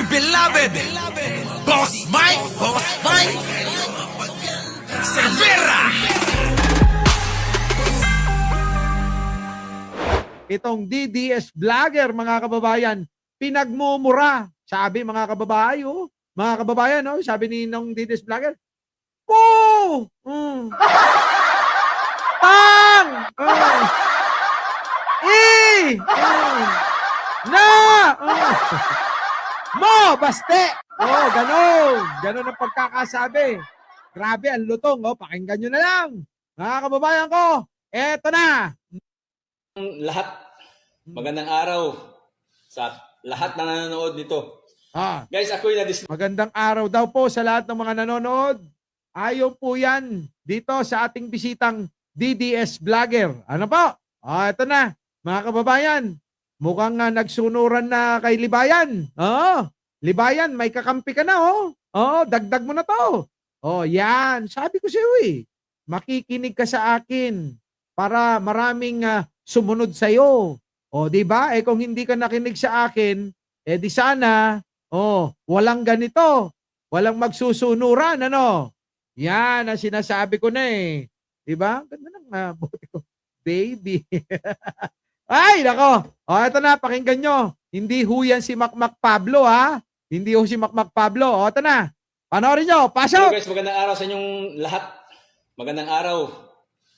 beloved Boss Mike Cervera. Itong DDS vlogger, mga kababayan, pinagmumura. Sabi mga kababayan, no? Sabi ni nung DDS vlogger, po! Pang! Na! Mo! Baste! Oh, ganon ang pagkakasabi. Grabe, ang lutong. Oh, pakinggan nyo na lang. Mga kababayan ko, eto na. Lahat, magandang araw sa lahat na nanonood nito. Guys, ako'y Magandang araw daw po sa lahat ng mga nanonood. Ayaw po yan dito sa ating bisitang DDS vlogger. Ano po? Ito na, mga kababayan. Mukhang nagsunuran na kay Libayan. Libayan, may kakampi ka na, dagdag mo na to. Yan. Sabi ko sa'yo makikinig ka sa akin para maraming sumunod sa'yo. Di ba? Kung hindi ka nakinig sa akin, di sana, walang ganito. Walang magsusunuran, ano? Yan ang sinasabi ko na Di ba? Ganda ng buti ko. Baby. Ay, nako. Ito na, pakinggan nyo. Hindi ho yan si Makmak Pablo, ha? Hindi ho si Makmak Pablo. Ito na. Panoorin nyo. Pasok! Hello guys, magandang araw sa inyong lahat. Magandang araw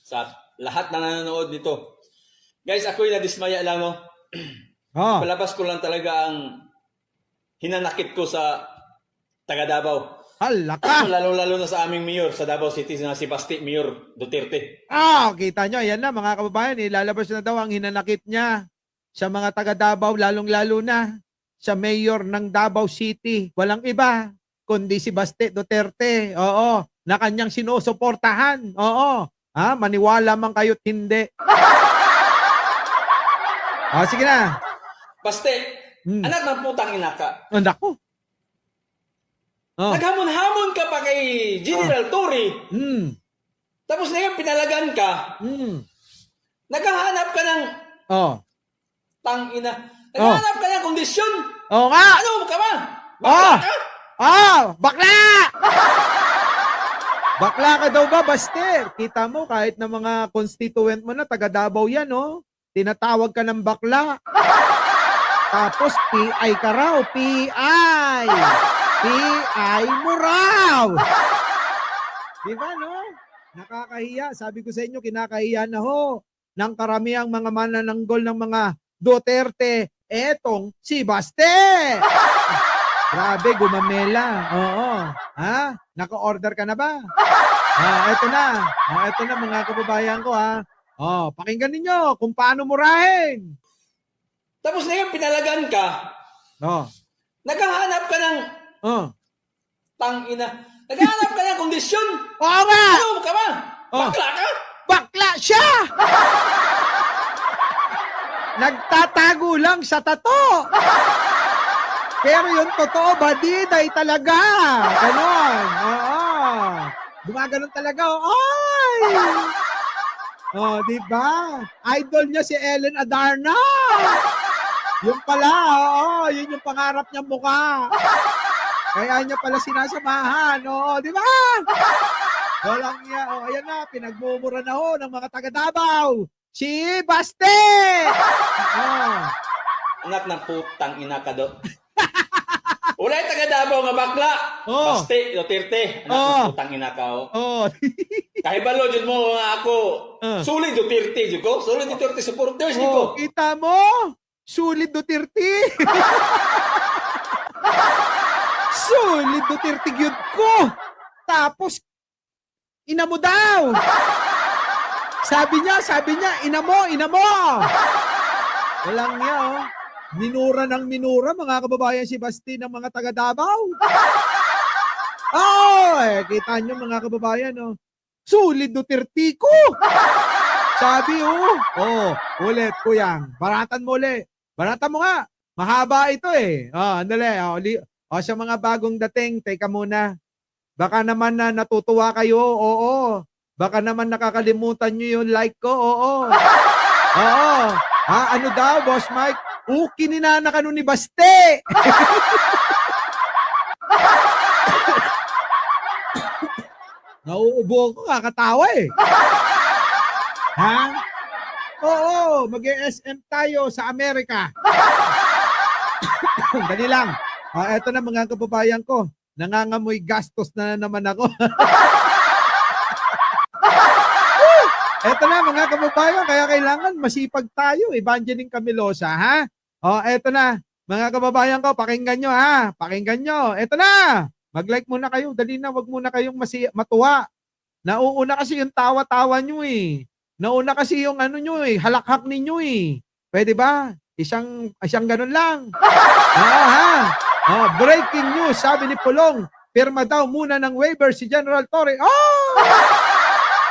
sa lahat na nanonood nito. Guys, ako'y nadismaya lang, no? Palabas ko lang talaga ang hinanakit ko sa taga Davao. Hala ka! Lalo-lalo na sa aming mayor sa Davao City na si Basti Mayor Duterte. Kita nyo, ayan na mga kababayan, ilalabas na daw ang hinanakit niya sa mga taga Davao, lalong-lalo na sa mayor ng Davao City. Walang iba, kundi si Basti Duterte. Na kanyang sinusuportahan. Maniwala man kayo't hindi. Sige na. Basti, anak ng putang ina ka. Anak ko. Naghamon-hamon ka pa kay General Torre. Tapos ngayon pinalagan ka. Naghahanap ka ng tangina. Naghahanap ka ng kondisyon. Nga. Ano ka ba? Bakla ka? Bakla! Bakla ka daw ba, Baste? Kita mo, kahit na mga constituent mo na, taga Davao yan, tinatawag ka ng bakla. Tapos, PI ka raw. PI! PI mo raw! Diba, no? Nakakahiya. Sabi ko sa inyo, kinakahiya na ho ng karamihang mga manananggol ng mga Duterte. Etong si Baste! Grabe, gumamela. Naka-order ka na ba? Ito na. Ito na mga kababayan ko, pakinggan ninyo kung paano murahin. Tapos ngayon pinalagan ka. Naghahanap ka ng tangina. Naghahanap ka ng kondisyon. Oo nga! Ano ka ba? Bakla ka? Bakla siya! Nagtatago lang sa tato. Pero yung totoo, badiday talaga. Ganon. Gumaganon talaga. Ay! Diba? Idol niya si Ellen Adarna. Yung pala, yun yung pangarap niyang mukha. Kaya niya pala sinasamahan. Diba? Walang niya. Ayan na, pinagmumura na ho ng mga taga Davao. Si Baste! Anak ng putang ina ka do. Ulay taga Davao nga bakla. Basti Duterte. Anak ng putang ina ka. Kahibalo jud mo nga ako. Sulit Duterte jud ko. Sulit Duterte supporters jud ko. Kita mo? Sulit Duterte. Sulit Duterte gyud ko. Tapos ina mo daw. Sabi niya, ina mo. Walang niya, minura ng minura, mga kababayan si Basti ng mga taga Davao. Kita niyo mga kababayan, Sulit Duterte ko. Sabi, ulit, kuyang. Baratan mo ulit. Baratan mo nga. Mahaba ito andali. Sa mga bagong dating, teka muna. Baka naman na natutuwa kayo, Baka naman nakakalimutan nyo yung like ko, Ano daw, Boss Mike? Kininana ka nun ni Baste. Nauubo ako, kakatawa eh. Ha? Oo, mag-SM tayo sa Amerika. Dali lang. Eto na mga kababayan ko. Nangangamoy gastos na naman ako. Eto na mga kababayan, kaya kailangan masipag tayo. Evangeline Camilosa, ha? Eto na. Mga kababayan ko, pakinggan nyo, ha? Pakinggan nyo. Eto na. Mag-like muna kayo. Dali na, wag muna kayong matuwa. Nauuna kasi yung tawa-tawa nyo eh. Nauna kasi yung ano nyo eh, halakhak ninyo eh. Pwede ba? Isang ganun lang. Breaking news, sabi ni Pulong, pirma daw muna ng waiver si General Torre.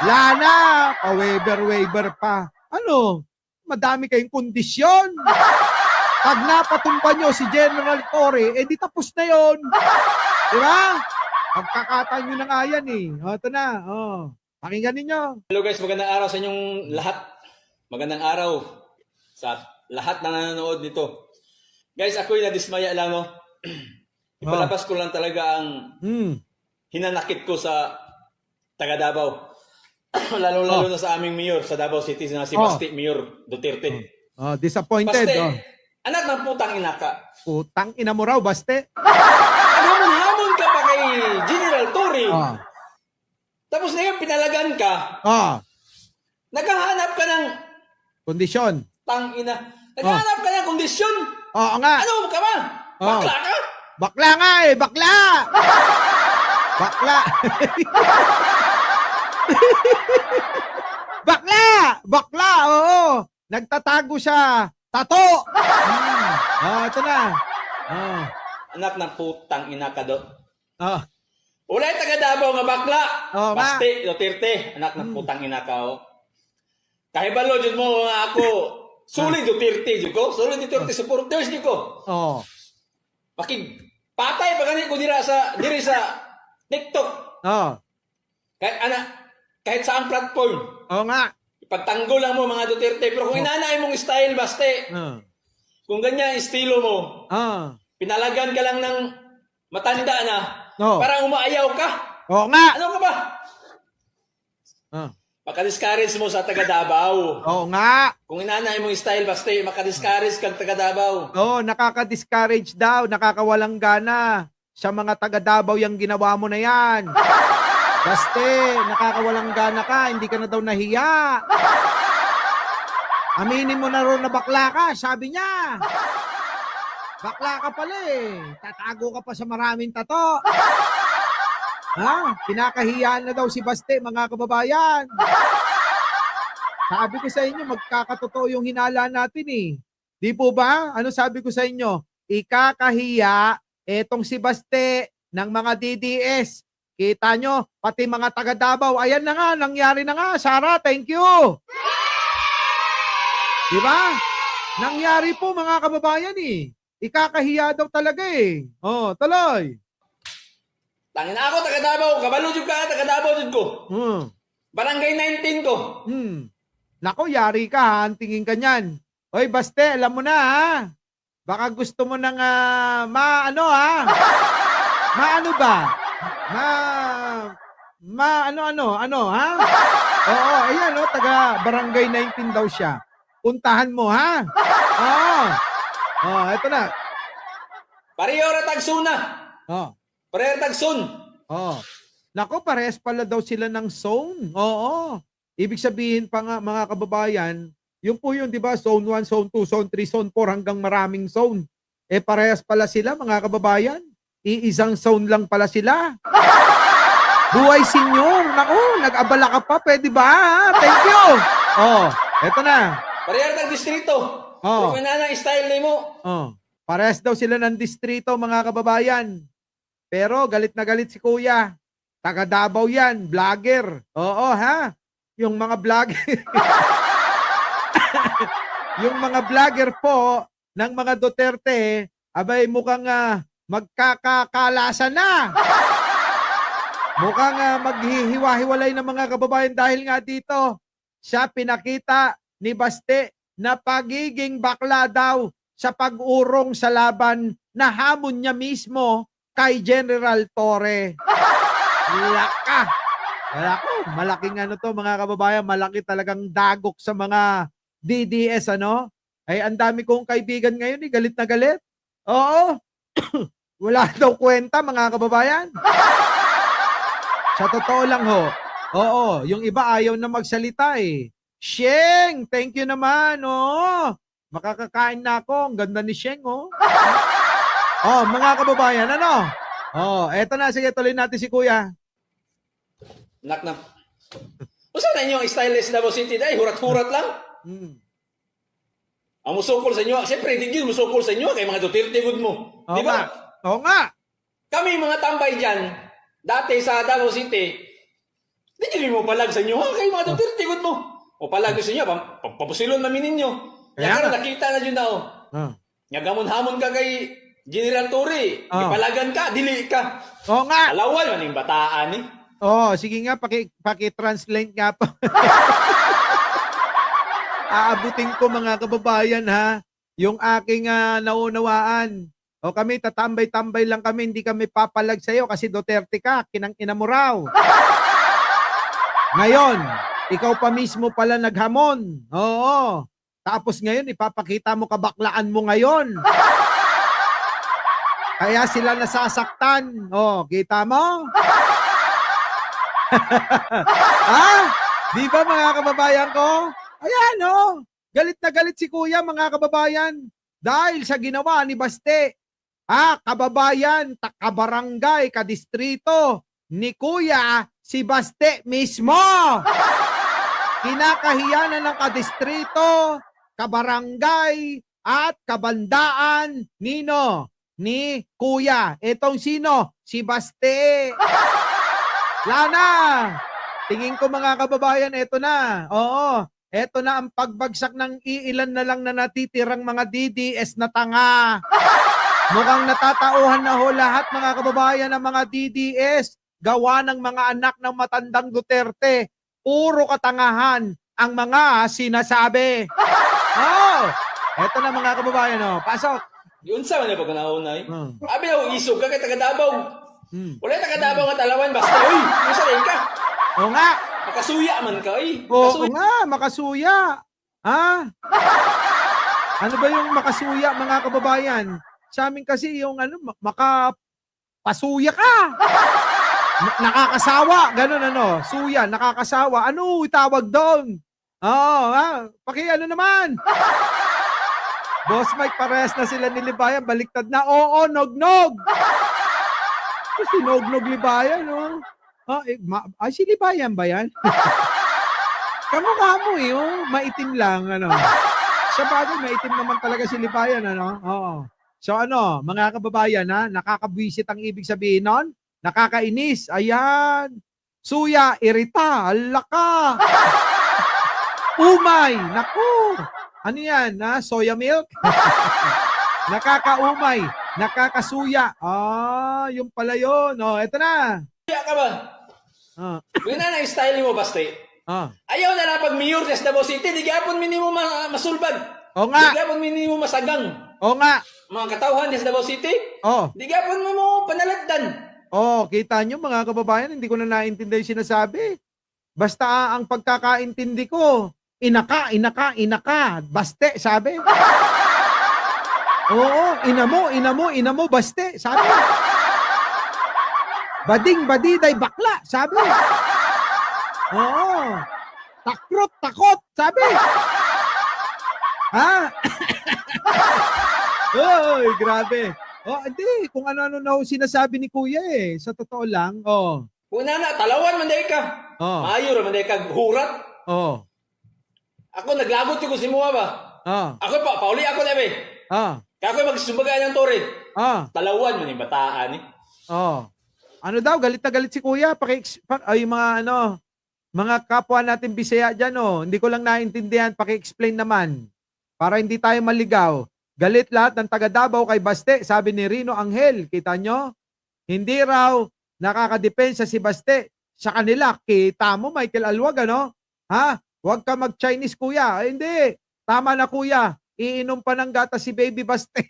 Lana, pa-waiver pa. Ano? Madami kayong kondisyon. Pag napatumba nyo si General Torre, di tapos na yon. Diba? Pagkakataon nyo na nga yan eh. Ito na. Pakinggan ninyo. Hello guys, magandang araw sa inyong lahat. Magandang araw sa lahat na nanonood nito. Guys, ako'y nadismaya lang, no? Ipalabas ko lang talaga ang hinanakit ko sa taga Davao. Lalo-lalo na sa aming mayor sa Davao City, na si Basti Mayor Duterte. Disappointed. Baste, anak ng putang ina ka. Putang ina mo raw, Baste. Hamon-hamon ka pa kay General Torre. Tapos na yun, pinalagan ka. Naghahanap ka ng kondisyon. tangina. Naghahanap ka ng kondisyon. Oo nga. Ano ka ba? Bakla ka? Bakla nga eh, bakla. Bakla. Bakla, oo. Nagtatago siya. Tato. Ito na. Anak ng putang ina ka do. Wala yung taga Davao nga bakla. Basti, Duterte. Anak ng putang ina ka, oh. Kahibalo, dyan mo nga ako. Sulit Duterte, dyan ko. Sulit Duterte, supporters, dyan ko. Patay pa ganit ko diri sa TikTok. Kahit saang platform. Oo nga. Ipagtanggol lang mo mga Duterte. Pero kung inanay mong style, Baste, kung ganyan estilo mo, pinalagan ka lang ng matanda na, parang umaayaw ka. Oo nga. Ano ka ba? Maka-discourage mo sa taga Davao. Oo nga. Kung inanay mong style, Baste, maka-discourage kang taga Davao. Nakaka-discourage daw, nakakawalang gana. Sa mga taga Davao yung ginawa mo na yan. Baste, nakakawalang gana ka, hindi ka na daw nahiya. Aminin mo na ron na bakla ka, sabi niya. Bakla ka pala eh. Tatago ka pa sa maraming tato. Pinakahiyaan na daw si Baste, mga kababayan. Sabi ko sa inyo, magkakatotoo yung hinala natin eh. Di po ba? Ano sabi ko sa inyo? Ikakahiya etong si Baste ng mga DDS. Kita nyo, pati mga taga Davao, ayan na nga, nangyari na nga. Sarah, thank you. Diba? Nangyari po mga kababayan eh. Ikakahiya daw talaga eh. Tuloy. Tangin ako, taga Davao. Kabalo dyan ka, taga Davao dyan ko. Barangay 19 ko. Nako, yari ka ha. Tingin ka niyan. Oy, Baste, alam mo na ha. Baka gusto mo nang maano ha. Maano ba? Ano ha? Oo, ayan taga Barangay 19 daw siya. Puntahan mo ha. Eto na. Pareho tagsuna. Pareho tagsun. Nako, parehas pala daw sila ng zone. Oo. Ibig sabihin pa nga mga kababayan, yung po yun, di ba? Zone 1, Zone 2, Zone 3, Zone 4 hanggang maraming zone. Parehas pala sila mga kababayan. Iisang zone lang pala sila. Buhay senyor. Naku, nag-abala ka pa. Pwede ba? Thank you. Eto na. Pareho tag distrito. Kung na style ni mo. Parehas daw sila ng distrito mga kababayan. Pero galit na galit si Kuya. Taga Davao yan. Vlogger. Oo ha. Yung mga vlogger. Yung mga vlogger po ng mga Duterte, abay mukhang magkakakalasan na. Mukhang maghihiwa-hiwalay ng mga kababayan dahil nga dito siya pinakita ni Baste na pagiging bakla daw sa pag-urong sa laban na hamon niya mismo kay General Torre. Laka! Malaking ano to mga kababayan, malaki talagang dagok sa mga DDS ano. Ay ang dami kong kaibigan ngayon galit na galit. Oo. Wala daw kwenta mga kababayan. Sa totoo lang ho. Oo, yung iba ayaw na magsalita eh. Sheng, thank you naman. Oo. Makakakain na ako. Ang ganda ni Sheng oh. Oh, mga kababayan, ano? Oh, eto na, sige tuloy natin si Kuya. Nak na. Usa na inyong stylist Davao City dahil hurat-hurat lang. Ang musukol sa inyo, siyempre hindi yun musukol sa inyo kay mga Duterte good mo. Oo Di ba? nga. Oo nga. Kami mga tambay dyan, dati sa Davao City, hindi mo palag sa inyo, kay mga Duterte good mo. O palag sa inyo, papusilon namin ninyo. Kaya Kaya nga. nakita na dyan na o. Nga gamon-hamon ka kay General Torre. Ipalagan ka, dili ka. Oo nga. Alawan, maning bataan eh. Oh, sige nga paki-translate nga po. Aabutin ko mga kababayan ha, yung aking naunawaan. O kami tatambay-tambay lang kami, hindi kami papalag sa iyo kasi Duterte ka, kinang-ina mo raw. Ngayon, ikaw pa mismo pala naghamon. Oo. Tapos ngayon ipapakita mo kabaklaan mo ngayon. Kaya sila nasasaktan. Oh, kita mo? Di ba mga kababayan ko? Ayan galit na galit si Kuya mga kababayan dahil sa ginawa ni Baste. Kababayan, kabarangay, kadistrito ni Kuya si Baste mismo. Kinakahiyanan ng kadistrito, kabarangay at kabandaan ni Kuya. Etong sino? Si Baste. Lana, tingin ko mga kababayan, eto na. Oo, eto na ang pagbagsak ng iilan na lang na natitirang mga DDS na tanga. Mukhang natatauhan na ho lahat mga kababayan ng mga DDS. Gawa ng mga anak ng matandang Duterte. Puro katangahan ang mga sinasabi. Eto na mga kababayan, pasok. Yun sa man po kanaunay. Abi ako isog ka kay taga-Davao. Wala taga-Davao nga talawan basta uy, usa rin ka. Oo nga. Makasuya man ka Oo nga, makasuya. Ano ba yung makasuya mga kababayan? Sa amin kasi yung makapasuya ka. Nakakasawa, ganun suya, nakakasawa. Ano tawag doon? Paki-ano naman. Boss Mike, parehas na sila ni Libayan, baliktad na. Oo, nog-nog. Si Nog-nog Libayan, si Libayan ba yan? Kamukha mo maitim lang, Sa bagay, maitim naman talaga si Libayan, Oo. So mga kababayan, nakakabwisit ang ibig sabihin nun? Nakakainis, ayan. Suya, irita, alaka. Umay, naku. Ano yan, soya milk? Nakakaumay, nakakasuya. Yung pala yun. Eto na. Suya ka ba? Yun na style mo, Baste. Ayaw na lang pag mayor sa Davao City, di gapon minimo masulbad. O nga. Di gapon minimo masagang. O nga. Mga katauhan sa Davao City, di gapon mo panalagdan. Kita nyo mga kababayan, hindi ko na naintindihan yung sinasabi. Basta ang pagkakaintindi ko, inaka, Baste, sabi. Oo, ina mo, Baste, sabi. Bading, badiday, bakla, sabi. Oo. Takrot, takot, sabi. Oy, grabe. Hindi. Kung ano-ano na sinasabi ni Kuya Sa totoo lang, Una na, talawan man day ka. Mayor man day ka, hurat. Ako, naglagot ko si Mua ba? Ako pa, pauli ako na Kaya ako magsusumbagaan ng Torre. Talawan man yung bataan Ano daw, galit na galit si Kuya. Ay, mga kapwa natin Bisaya dyan, Hindi ko lang naintindihan. Paki-explain naman. Para hindi tayo maligaw. Galit lahat ng taga Davao kay Baste, sabi ni Rino Angel. Kita nyo? Hindi raw nakakadepensa si Baste sa kanila. Kita mo, Michael Alwag, Huwag ka mag-Chinese, Kuya. Hindi. Tama na kuya, iinom pa ng gata si Baby Baste.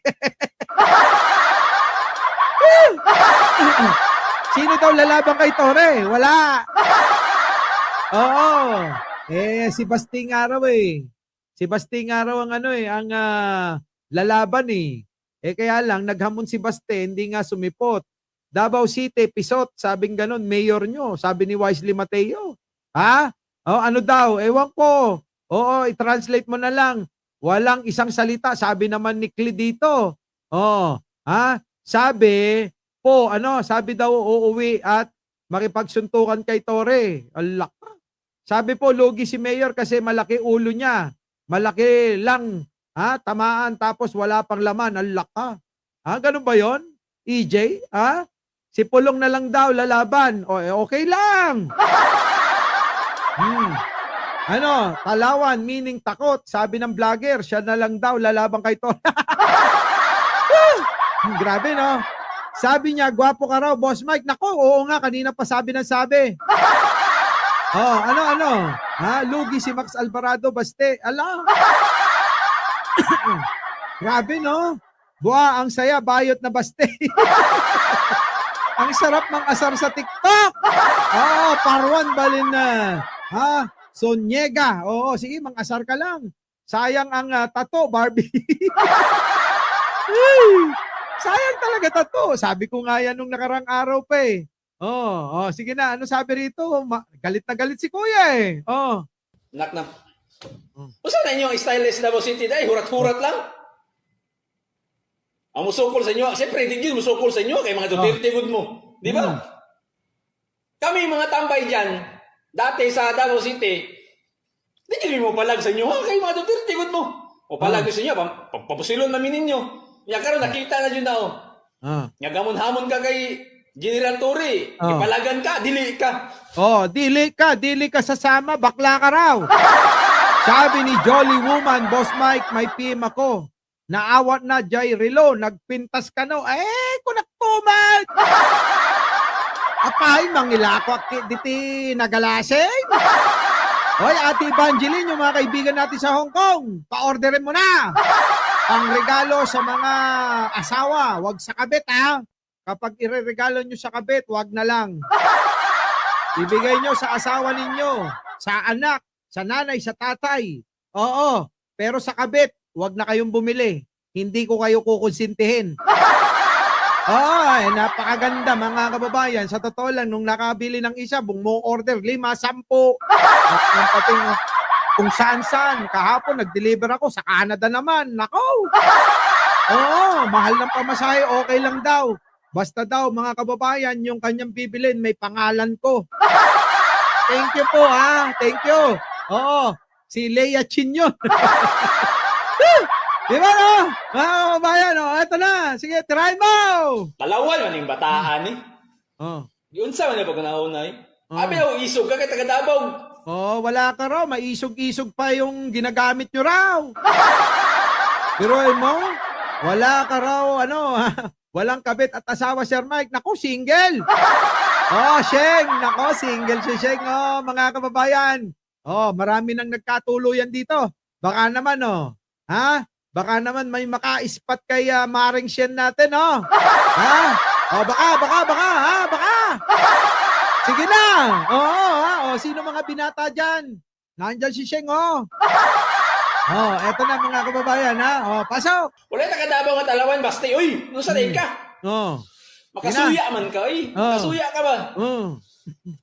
Sino daw lalaban kay Tore? Wala. Oo. Si Basting Araw eh. Si Basting Araw ang ang lalaban eh. Kaya lang, naghamon si Baste, hindi nga sumipot. Davao City, Pisot, sabing ganun, mayor nyo, sabi ni Wisely Mateo. Ha? Ano daw? Ewan ko. Oo, i-translate mo na lang. Walang isang salita, sabi naman ni Clee dito. Sabi po, sabi daw uuwi at makipagsuntukan kay Tore. Alak. Sabi po, lugi si Mayor kasi malaki ulo niya. Malaki lang. Tamaan tapos wala pang laman. Alak ka. Ganun ba yon? EJ? Si Pulong na lang daw lalaban. Okay lang. Talawan, meaning takot. Sabi ng vlogger, siya na lang daw lalaban kay Tore. Grabe, no? Sabi niya, gwapo ka raw, Boss Mike. Nako, oo nga, kanina pa sabi ng sabi. Lugi si Max Alvarado, Baste. Ala. Grabe, no? Buha, ang saya, bayot na Baste. Ang sarap ng asar sa TikTok. Parwan balin na. Sonyega. Sige, mang-asar ka lang. Sayang ang tato, Barbie. Sayang talaga tato. Sabi ko nga yan nung nakarang araw pa eh. Sige na. Ano sabi rito? Galit na galit si Kuya eh. Nak. Usa na inyo ang stylist Davao City dahil hurat-hurat lang. Ang musukol sa inyo, siyempre hindi yun musukol sa inyo kay mga Duterte good mo. Di ba? Kami mga tambay dyan, dati sa Davao City, di nyo mo palag sa inyo, kay mga Duterte good mo. O palag sa inyo, papasilon namin ninyo. Nga karon nakita na dyan na Nga gamon-hamon ka kay General Torre, ipalagan ka, dili ka. Dili ka sasama, bakla ka raw. Sabi ni Jolly Woman, Boss Mike, may PM ako. Naawat na Jay Rilo, nagpintas ka no. Kunaktuman! Apay, mangilako diti nagalasing. Hoy, Ate Evangeline, yung mga kaibigan natin sa Hong Kong, pa-orderin mo na. Ang regalo sa mga asawa, wag sa kabit Kapag ireregalo nyo sa kabit, wag na lang. Ibigay nyo sa asawa ninyo, sa anak, sa nanay, sa tatay. Pero sa kabit, wag na kayong bumili. Hindi ko kayo kukonsintihin. Napakaganda mga kababayan. Sa totoo lang, nung nakabili ng isa, buong order, 5, 10. At pating kung saan-saan. Kahapon, nag-deliver ako sa Canada naman. Nako! Mahal ng pamasahe, okay lang daw. Basta daw, mga kababayan, yung kanyang bibilin, may pangalan ko. Thank you po, Thank you. Si Leia Chin yun. Di ba, no? Mga kababayan, eto na. Sige, try mo! Dalawan man yung bataan, Yun sa man yung pagkanaunay. Abi daw, isog ka kay taga-Davao. Wala ka raw. Maisog-isog pa yung ginagamit nyo raw. Pero mo, wala ka raw, walang kabit at asawa, Sir Mike. Naku, single. Sheng. Naku, single si Sheng. Mga kababayan. Marami nang nagkatuluyan dito. Baka naman, Baka naman may maka-spot kay Maring Shen natin, Baka. Sige na. Sino mga binata dyan? Nandyan si Sheng, eto na mga kababayan, pasok. Wala taga-Davao nga talawan, Baste. Uy, nung sanay ka? Makasuya man ka, Makasuya ka ba?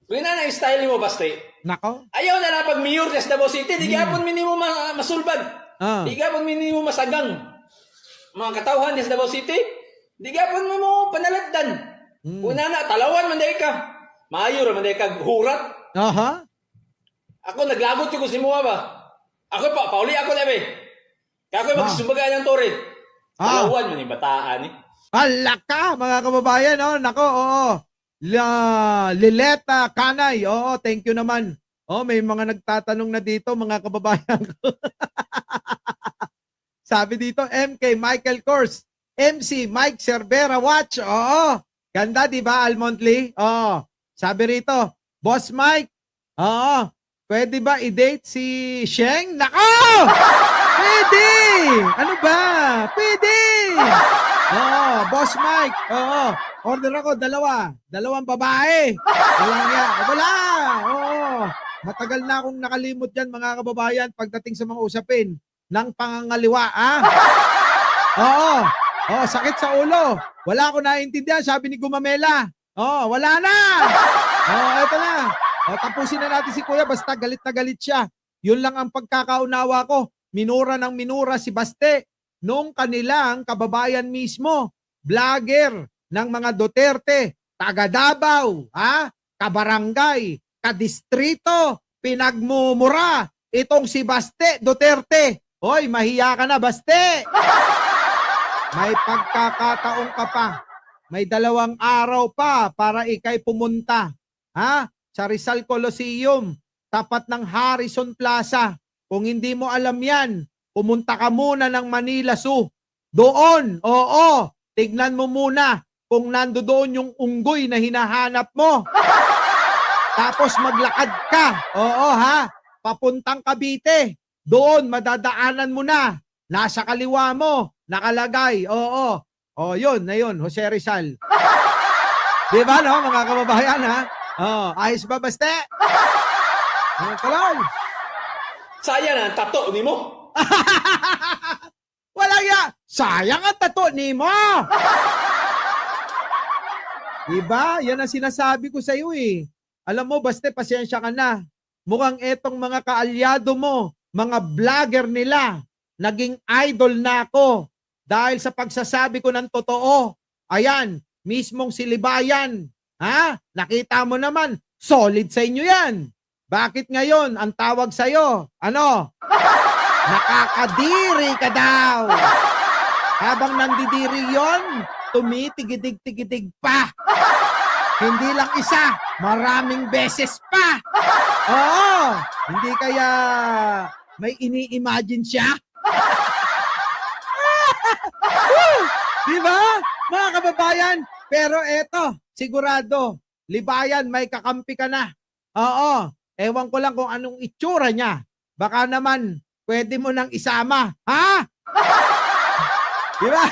Kung na style mo, Baste. Nako. Ayaw na na pag mayor sa Davao City, di gapon minimo masulbad. Di gapon minimo masagang. Mga katawhan sa Davao City, di gapon mo panaladdan. Kung na talawan man day ka. Mayor man day ka hurat. Ako naglagot ko si Mua ba? Ako pauli ako na be. Kaya ako magsumbaga ng Tore. Talawan man yung bataan Alaka, mga kababayan, nako, Lileta Kanay, thank you naman. May mga nagtatanong na dito, mga kababayan ko. Sabi dito, MK Michael Kors, MC Mike Cervera Watch. Ganda, di ba, Almontli? Sabi rito, Boss Mike, pwede ba i-date si Sheng? Nako! Pwede! Ano ba? Pwede! Oo, Boss Mike. Oo. Order ako, dalawang babae. Wala. Oo. Matagal na akong nakalimot yan, mga kababayan, pagdating sa mga usapin ng pangangaliwa, Oo. Oo, sakit sa ulo. Wala ko naiintindihan, sabi ni Gumamela. Oo, wala na. Oo, eto na. O, tapusin na natin si Kuya, basta galit na galit siya. Yun lang ang pagkakaunawa ko. Minura ng minura si Baste nung kanilang kababayan mismo, vlogger ng mga Duterte, taga Davao, kabarangay, kadistrito, pinagmumura itong si Baste Duterte. Hoy, mahiya ka na, Baste! May pagkakataon ka pa. May 2 araw pa para ikay pumunta. Sa Rizal Coliseum, tapat ng Harrison Plaza. Kung hindi mo alam yan, pumunta ka muna ng Manila Zoo. Doon, tignan mo muna kung nandoon yung unggoy na hinahanap mo. Tapos maglakad ka, papuntang Cavite. Doon, madadaanan mo na. Nasa kaliwa mo, nakalagay, yun, na yun, Jose Rizal. Di ba, no, mga kababayan, ayos ba, Baste? Talol. Sayang ang tato ni mo. Wala ya. Sayang ang tato ni mo. Diba? Yan ang sinasabi ko sa iyo eh. Alam mo, Baste, pasensya ka na. Mukhang etong mga kaalyado mo, mga vlogger nila, naging idol na ako dahil sa pagsasabi ko ng totoo. Ayan, mismong si Libayan. Nakita mo naman, solid sa inyo yan. Bakit ngayon ang tawag sa'yo? Ano? Nakakadiri ka daw. Habang nandidiri yon, tumitigidig-tigidig pa. Hindi lang isa, maraming beses pa. Oo, hindi kaya may ini-imagine siya? Diba? Mga kababayan, pero eto, sigurado, Libayan, may kakampi ka na. Oo, ewan ko lang kung anong itsura niya. Baka naman, pwede mo nang isama. Diba?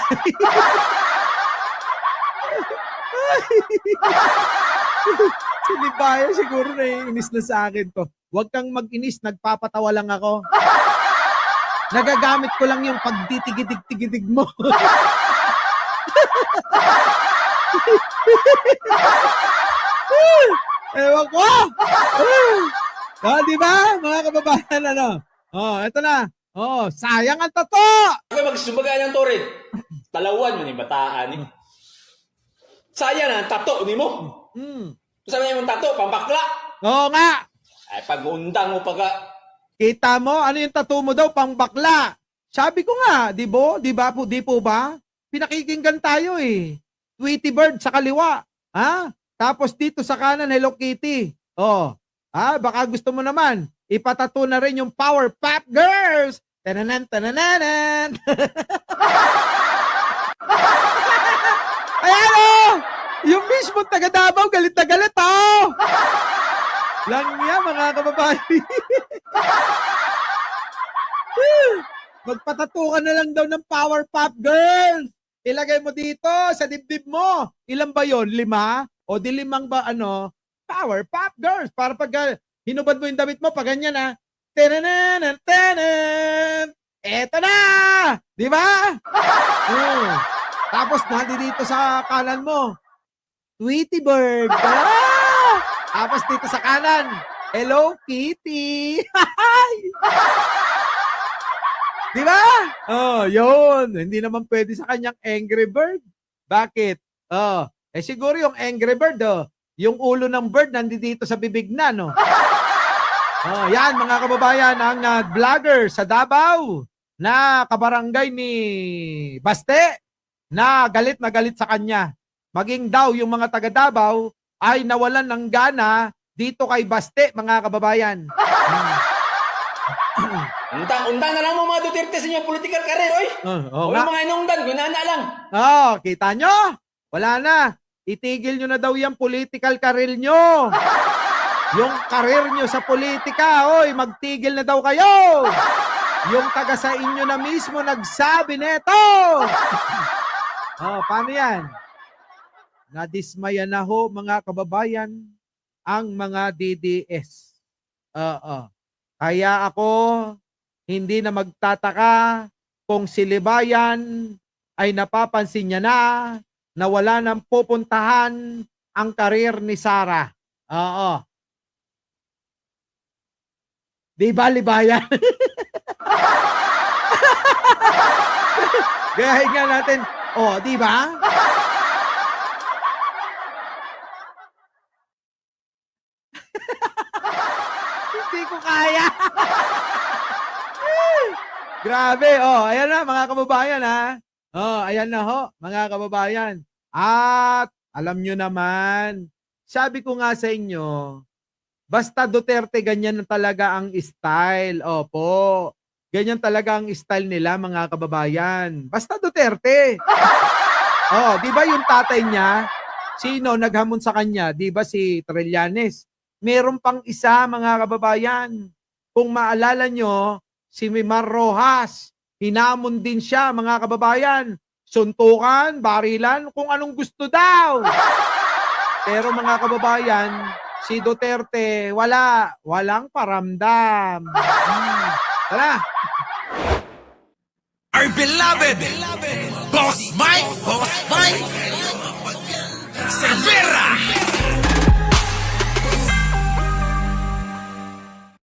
Si Libayan siguro naiinis na sa akin to. Huwag kang mag-inis, nagpapatawa lang ako. Nagagamit ko lang yung pagtitigidig-tigidig mo. Ewan ko! Di ba, mga kababayan, eto na. Sayang ang tato! Ako magsumagay ng torin. Talawan mo ni bataan eh. Sayang ang tato ni mo. Sabi niya yung tato, pambakla. Oo nga. Ay, pag-undang mo pagka. Kita mo, ano yung tattoo mo daw, pang bakla. Sabi ko nga, di po ba? Pinakikinggan tayo eh. Tweety Bird sa kaliwa. Tapos dito sa kanan, Hello Kitty. Baka gusto mo naman, ipatato na rin yung Powerpuff Girls. Tananan, tanananan. Ayan yung mismo taga Davao, galit na galit lang niya, mga kababayan. Magpatato ka na lang daw ng Powerpuff Girls. Ilagay mo dito sa dibdib mo. Ilan ba yon? 5? O di 5 ba Powerpuff Girls. Para pag hinubad mo yung damit mo, pag ganyan Tananan, tanan. Eto na! Di ba? Tapos dito sa kanan mo, Tweety Bird. Tapos dito sa kanan, Hello Kitty. Di ba? Yun. Hindi naman pwede sa kanyang Angry Bird. Bakit? Siguro yung Angry Bird, yung ulo ng bird nandito sa bibig na, no? Yan, mga kababayan, ang vlogger sa Davao na kabarangay ni Baste na galit sa kanya. Maging daw yung mga taga Davao ay nawalan ng gana dito kay Baste, mga kababayan. Untang na lang mo mga Duterte sa inyong political career, oy. O yung mga inungdan, gunana lang. Kita nyo? Wala na. Itigil nyo na daw yung political career nyo. Yung career nyo sa politika, magtigil na daw kayo. Yung taga sa inyo na mismo nagsabi neto. Oh, paano yan? Nadismaya na ho mga kababayan ang mga DDS. Oo. Kaya ako hindi na magtataka kung si Libayan ay napapansin niya na wala nang pupuntahan ang karir ni Sara. Oo. Di ba, Libayan? Gayahin nga natin. Oh, di ba? Hindi ko kaya. Grabe. Oh, ayan na mga kababayan ha. Oh, ayan na ho, mga kababayan. At alam nyo naman, sabi ko nga sa inyo, basta Duterte, ganyan na talaga ang style. Opo. Ganyan talaga ang style nila, mga kababayan. Basta Duterte. Oh, di ba yung tatay niya, sino naghamon sa kanya? Di ba si Trillanes? Meron pang isa, mga kababayan. Kung maalala nyo, si Mimar Rojas, hinamon din siya, mga kababayan. Suntukan, barilan, kung anong gusto daw. Pero mga kababayan, si Duterte, walang paramdam. Tara. Our beloved Boss Mike Cervera.